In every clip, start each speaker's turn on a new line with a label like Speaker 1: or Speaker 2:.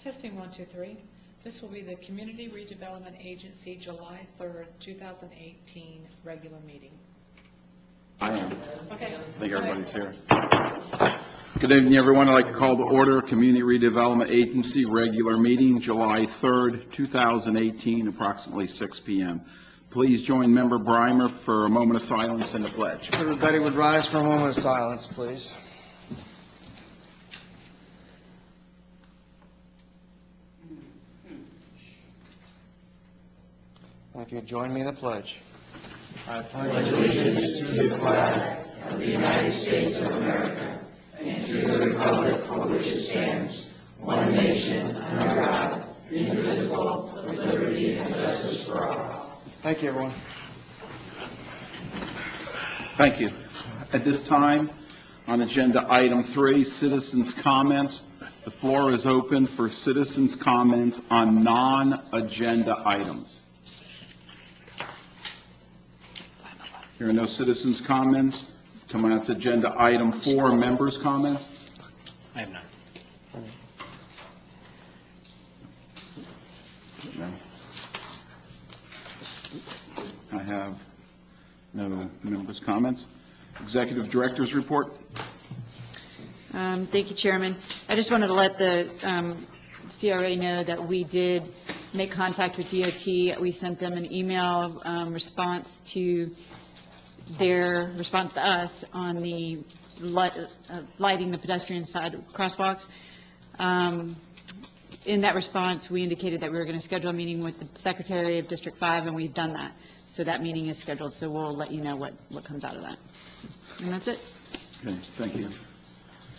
Speaker 1: Testing 1, 2, 3. This will be the Community Redevelopment Agency July 3rd, 2018 regular meeting.
Speaker 2: I am.
Speaker 1: Okay.
Speaker 2: I think everybody's here. Good evening, everyone. I'd like to call to order Community Redevelopment Agency regular meeting, July 3rd, 2018, approximately 6 p.m. Please join Member Brimer for a moment of silence and the pledge.
Speaker 3: Everybody would rise for a moment of silence, please. If you'd join me in the pledge. I
Speaker 4: pledge allegiance to the flag of the United States of America and to the republic for which it stands, one nation, under God, indivisible, with liberty and justice for all.
Speaker 3: Thank you, everyone.
Speaker 2: Thank you. At this time, on agenda item 3, citizens' comments. The floor is open for citizens' comments on non-agenda items. There are no citizens' comments. Coming out to agenda item 4, members' comments.
Speaker 5: I have none.
Speaker 2: No. I have no members' comments. Executive Director's report.
Speaker 6: Thank you, Chairman. I just wanted to let the CRA know that we did make contact with DOT. We sent them an email response to their response to us on the lighting the pedestrian side crosswalks. In that response, we indicated that we were going to schedule a meeting with the Secretary of District 5, and we've done that. So that meeting is scheduled, so we'll let you know what comes out of that. And that's it.
Speaker 2: Okay, thank you.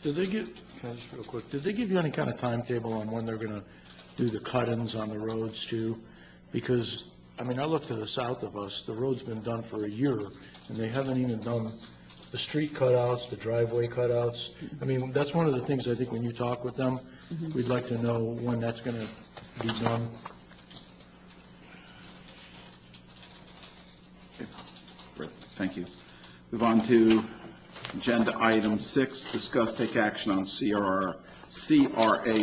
Speaker 5: Did they give, just real quick, did they give you any kind of timetable on when they're going to do the cut-ins on the roads too? Because, I mean, I look to the south of us, the road's been done for a year, and they haven't even done the street cutouts, the driveway cutouts. I mean, that's one of the things I think when you talk with them, we'd like to know when that's going to be done.
Speaker 2: Great, thank you. Move on to agenda item 6, discuss take action on CRA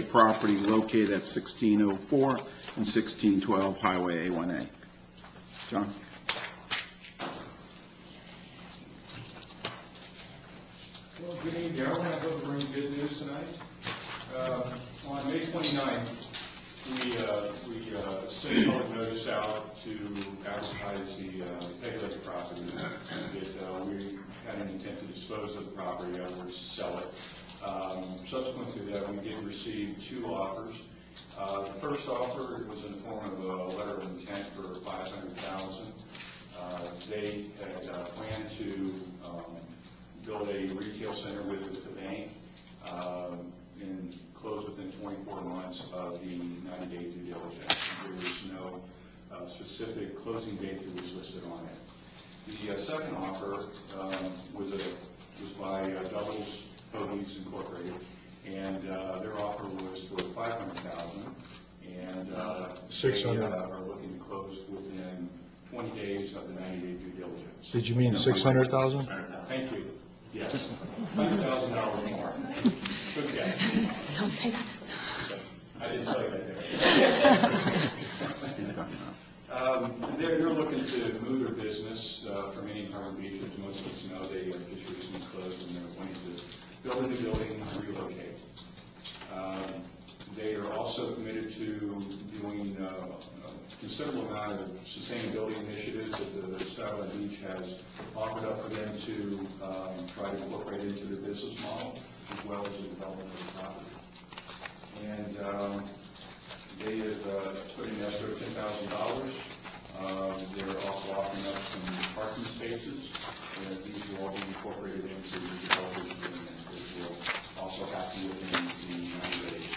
Speaker 2: property located at 1604 and 1612 Highway A1A. John?
Speaker 7: Well, good evening, everyone. I hope we're bringing good news tonight. On May 29th, we sent a public notice out to advertise the Pegleg property. That we had an intent to dispose of the property, in other words, to sell it. Subsequent to that, we did receive 2 offers. The first offer was in the form of a letter of intent for $500,000. They had planned to build a retail center with the bank and close within 24 months of the 90-day due diligence. There was no specific closing date that was listed on it. The second offer was by Doubles Hoagies Incorporated, and their offer was for $500,000, and they are looking to close within 20 days of the 90-day due diligence.
Speaker 5: Did you mean 600,000?
Speaker 7: Thank you. Yes, $100,000 more. Okay.
Speaker 6: Don't say that.
Speaker 7: I didn't tell you that there. They're looking to move their business from Indian Harbor Beach, as most of us know. They just recently closed, and they're planning to build a new building and relocate. They are also committed to doing a considerable amount of sustainability initiatives that the Satellite Beach has offered up for them to try to incorporate into their business model, as well as the development of the property. And they have put in an escrow of $10,000. They're also offering up some parking spaces, and these will all be incorporated into the development agreement, which will also happen within the 90 days.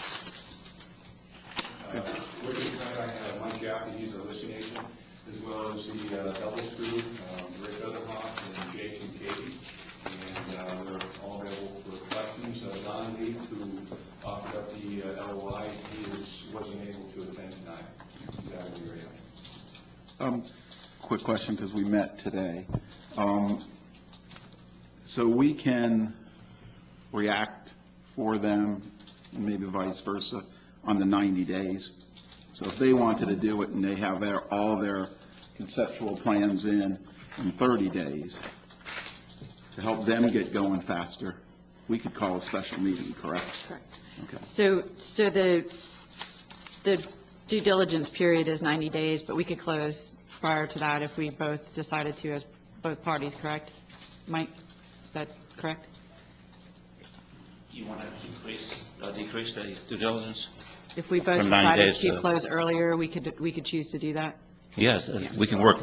Speaker 7: With me tonight, I have Mike Jaffe, he's our listing agent, as well as the Doubles group, Rick Otherhoff and Jake and Katie, and they're all available for questions. Don Lee, who offered up the LOI, he wasn't able to attend tonight. He's out of the area.
Speaker 2: Quick question, because we met today. So we can react for them, and maybe vice versa, on the 90 days. So if they wanted to do it and they have all their conceptual plans in 30 days, to help them get going faster, we could call a special meeting, correct?
Speaker 6: Correct.
Speaker 2: Okay.
Speaker 6: So the due diligence period is 90 days, but we could close prior to that if we both decided to, as both parties, correct? Mike, is that correct?
Speaker 8: You want to decrease the due diligence?
Speaker 6: If we both
Speaker 8: From 90
Speaker 6: decided
Speaker 8: days
Speaker 6: to
Speaker 8: to-
Speaker 6: close earlier, we could choose to do that?
Speaker 8: Yes, we can work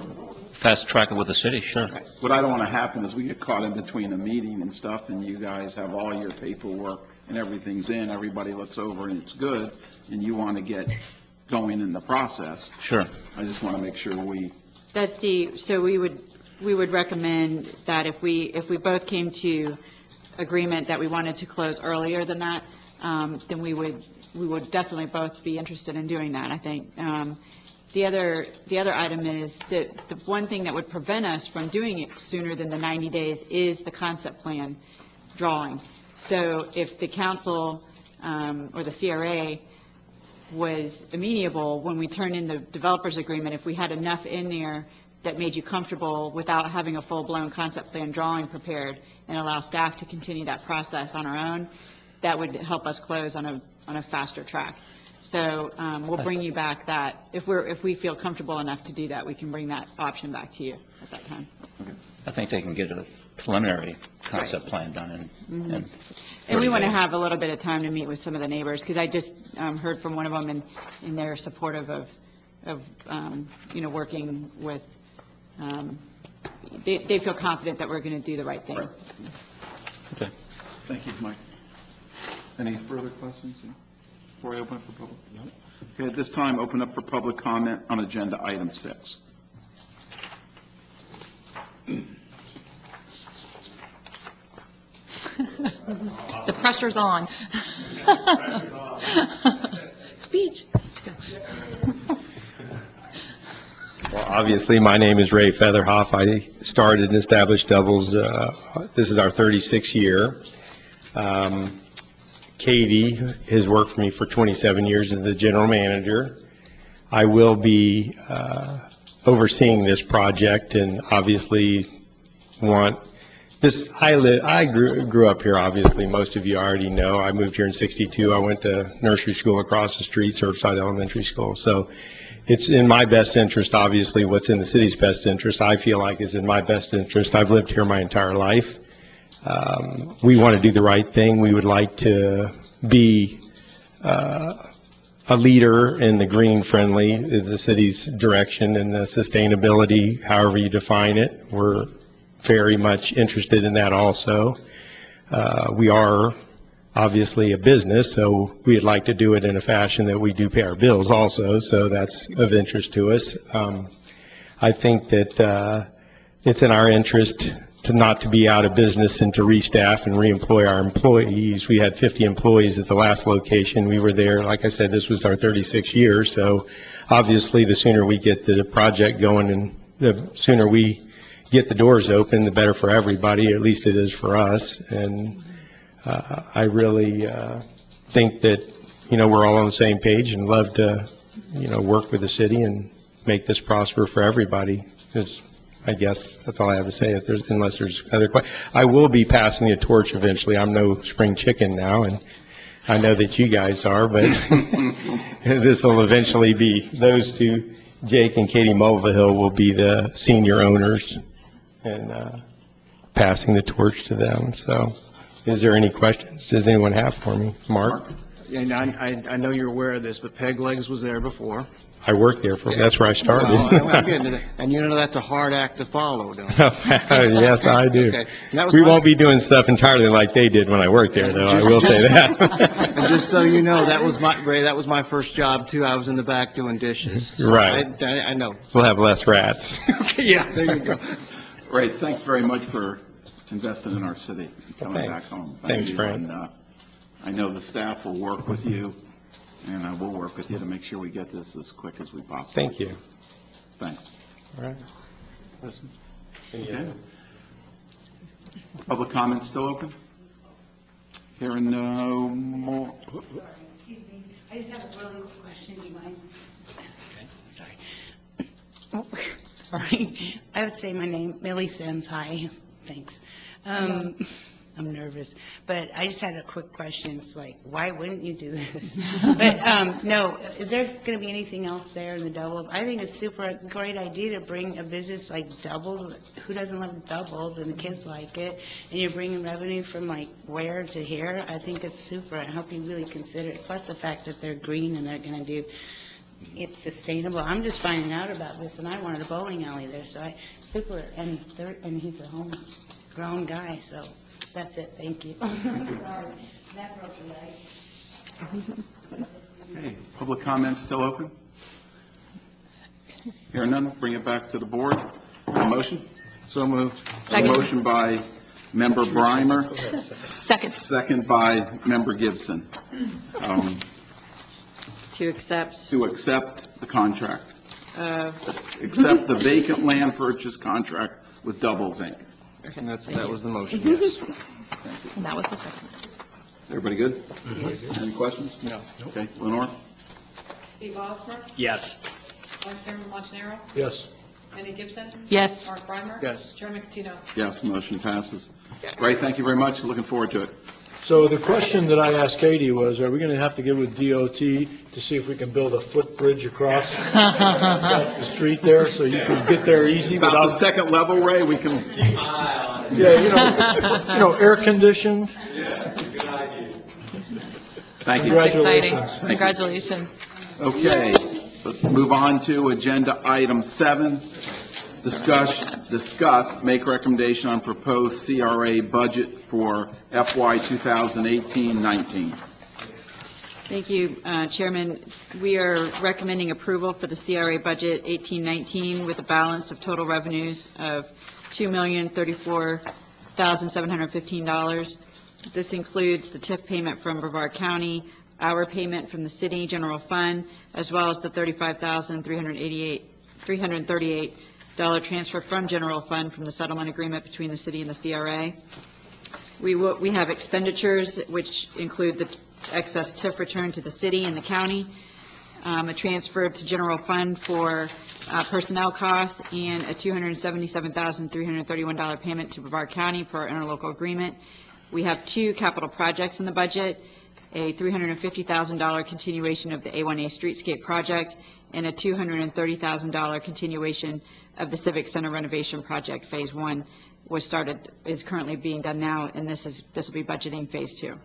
Speaker 8: fast track it with the city, sure.
Speaker 2: What I don't want to happen is we get caught in between a meeting and stuff, and you guys have all your paperwork and everything's in, everybody looks over and it's good, and you want to get going in the process.
Speaker 8: Sure.
Speaker 2: I just want to make sure
Speaker 6: So we would recommend that if we both came to agreement that we wanted to close earlier than that, then we would definitely both be interested in doing that, I think. The other item is that the one thing that would prevent us from doing it sooner than the 90 days is the concept plan drawing. So if the council or the CRA was amenable, when we turn in the developer's agreement, if we had enough in there that made you comfortable without having a full-blown concept plan drawing prepared and allow staff to continue that process on our own, that would help us close on a faster track. So we'll bring you back that, if we feel comfortable enough to do that, we can bring that option back to you at that time.
Speaker 8: I think they can get a preliminary concept plan done in
Speaker 6: And we
Speaker 8: 30
Speaker 6: want to
Speaker 8: days.
Speaker 6: have a little bit of time to meet with some of the neighbors, because I just heard from one of them, and they're supportive of working with, they feel confident that we're going to do the right thing.
Speaker 2: Right.
Speaker 8: Okay.
Speaker 2: Thank you, Mike. Any further questions before I open up for public? No. Okay, at this time, open up for public comment on agenda item 6.
Speaker 9: The pressure's on. Speech.
Speaker 10: Well, obviously, my name is Ray Featherhoff. I started and established Doubles. This is our 36th year. Katie has worked for me for 27 years as the general manager. I will be overseeing this project, and obviously want this. I grew up here. Obviously, most of you already know. I moved here in '62. I went to nursery school across the street, Surfside Elementary School. So it's in my best interest, obviously, what's in the city's best interest, I feel like is in my best interest. I've lived here my entire life. We want to do the right thing. We would like to be a leader in the green-friendly, the city's direction, and the sustainability, however you define it. We're very much interested in that also. We are obviously a business, so we'd like to do it in a fashion that we do pay our bills also, so that's of interest to us. I think that it's in our interest to not to be out of business and to restaff and reemploy our employees. We had 50 employees at the last location. We were there, like I said, this was our 36th year, so obviously the sooner we get the project going and the sooner we get the doors open, the better for everybody, at least it is for us. And I really think that, we're all on the same page and love to, work with the city and make this prosper for everybody. I guess that's all I have to say, unless there's other questions. I will be passing the torch eventually. I'm no spring chicken now, and I know that you guys are, but this will eventually be, those two, Jake and Katie Mulvihill, will be the senior owners, and passing the torch to them. So is there any questions? Does anyone have for me? Mark?
Speaker 3: And I know you're aware of this, but Peg Legs was there before.
Speaker 10: I worked there that's where I started.
Speaker 3: Well, I'm getting to that. And that's a hard act to follow, don't you?
Speaker 10: Yes, I do.
Speaker 3: Okay. And that was
Speaker 10: We
Speaker 3: my-
Speaker 10: won't be doing stuff entirely like they did when I worked there, though. I will say that.
Speaker 3: And just so you know, that was my first job too. I was in the back doing dishes. So
Speaker 10: Right.
Speaker 3: I know.
Speaker 10: We'll have less rats.
Speaker 3: Yeah, there you go.
Speaker 2: Great, thanks very much for investing in our city, coming back
Speaker 10: Thanks.
Speaker 2: home.
Speaker 10: Thanks,
Speaker 2: you.
Speaker 10: Frank.
Speaker 2: And I know the staff will work with you, and I will work with you to make sure we get this as quick as we possibly.
Speaker 10: Thank you.
Speaker 2: Thanks.
Speaker 10: All right.
Speaker 2: Listen. Okay. Public comment still open? Hearing no more.
Speaker 11: Excuse me. I I just have a really quick question, do you mind? Okay, sorry. Oh, sorry. I would say my name, Millie Sims. Hi, thanks. I'm nervous, but I just had a quick question. It's like, why wouldn't you do this? But, no, is there going to be anything else there in the doubles? I think it's super great idea to bring a business like doubles. Who doesn't love doubles? And the kids like it. And you're bringing revenue from like where to here. I think it's super. I hope you really consider it. Plus the fact that they're green and they're going to do, it's sustainable. I'm just finding out about this, and I wanted a bowling alley there, so super. And he's a homegrown guy, so. That's it, thank you. Sorry, that broke the ice.
Speaker 2: Okay, public comment still open? Hearing none, bring it back to the board. A motion?
Speaker 3: So moved.
Speaker 2: A motion by Member Brimer.
Speaker 9: Second.
Speaker 2: Second by Member Gibson.
Speaker 6: To accept,
Speaker 2: To accept the contract. Accept the vacant land purchase contract with Doubles, Inc.
Speaker 3: And that was the motion, yes.
Speaker 9: And that was the second.
Speaker 2: Everybody good? Any questions?
Speaker 3: No.
Speaker 2: Okay, Lenore?
Speaker 1: Steve Osmer?
Speaker 8: Yes.
Speaker 1: Vice Chairman Montanaro?
Speaker 5: Yes.
Speaker 1: Minnie Gibson?
Speaker 9: Yes.
Speaker 1: Mark Brimer?
Speaker 3: Yes.
Speaker 1: Chairman Catino?
Speaker 2: Yes, motion passes. Great, thank you very much. Looking forward to it.
Speaker 5: So the question that I asked Katie was, are we going to have to get with DOT to see if we can build a footbridge across the street there so you can get there easy
Speaker 2: About the
Speaker 5: without,
Speaker 2: second level, Ray, we can,
Speaker 5: air conditioned?
Speaker 2: thank you.
Speaker 9: Exciting.
Speaker 5: Congratulations.
Speaker 9: Congratulations.
Speaker 2: Okay, let's move on to agenda item 7. Discuss, make recommendation on proposed CRA budget for FY 2018-19.
Speaker 6: thank you, Chairman. We are recommending approval for the CRA budget 1819 with a balance of total revenues of $2,034,715. This includes the TIF payment from Brevard County, our payment from the city general fund, as well as the $35,338 transfer from general fund from the settlement agreement between the city and the CRA. We have expenditures which include the excess TIF return to the city and the county, a transfer to general fund for personnel costs, and a $277,331 payment to Brevard County for our interlocal agreement. We have 2 capital projects in the budget, a $350,000 continuation of the A1A Streetscape project, and a $230,000 continuation of the Civic Center renovation project. Phase 1 is currently being done now, and this will be budgeting Phase 2.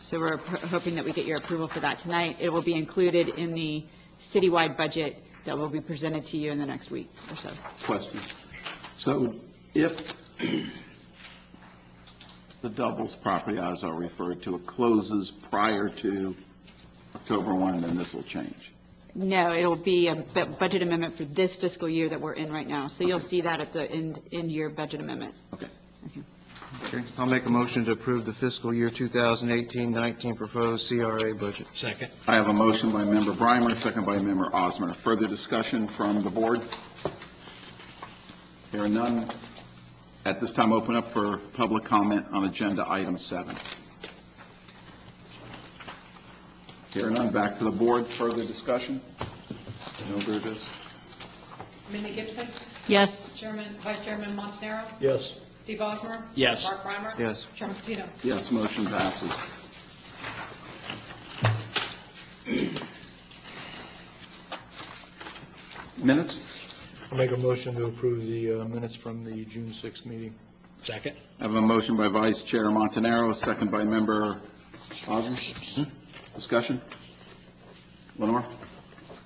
Speaker 6: So we're hoping that we get your approval for that tonight. It will be included in the citywide budget that will be presented to you in the next week or so.
Speaker 2: Question. So if the Doubles property, as I referred to, it closes prior to October 1, then this will change?
Speaker 6: No, it'll be a budget amendment for this fiscal year that we're in right now. So you'll see that at the end your budget amendment.
Speaker 2: Okay.
Speaker 3: Okay, I'll make a motion to approve the fiscal year 2018-19 proposed CRA budget.
Speaker 5: Second.
Speaker 2: I have a motion by Member Brimer, second by Member Osmer. Further discussion from the board? Hearing none. At this time, open up for public comment on agenda item 7. Hearing none, back to the board. Further discussion? No, Burgess?
Speaker 1: Minnie Gibson?
Speaker 9: Yes.
Speaker 1: Vice Chairman Montanaro?
Speaker 5: Yes.
Speaker 1: Steve Osmer?
Speaker 8: Yes.
Speaker 1: Mark Brimer?
Speaker 3: Yes.
Speaker 1: Chairman Catino?
Speaker 2: Yes, motion passes. Minutes?
Speaker 5: I'll make a motion to approve the minutes from the June 6th meeting. Second.
Speaker 2: I have a motion by Vice Chair Montanaro, second by Member Osmer. Discussion? Lenore?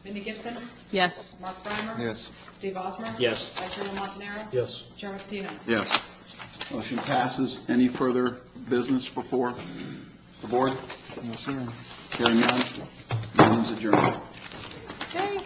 Speaker 1: Minnie Gibson?
Speaker 9: Yes.
Speaker 1: Mark Brimer?
Speaker 3: Yes.
Speaker 1: Steve Osmer?
Speaker 8: Yes.
Speaker 1: Vice Chairman Montanaro?
Speaker 5: Yes.
Speaker 1: Chairman Catino?
Speaker 2: Yes. Motion passes. Any further business before the board?
Speaker 3: Yes, sir.
Speaker 2: Hearing none, meeting's adjourned.
Speaker 9: Okay.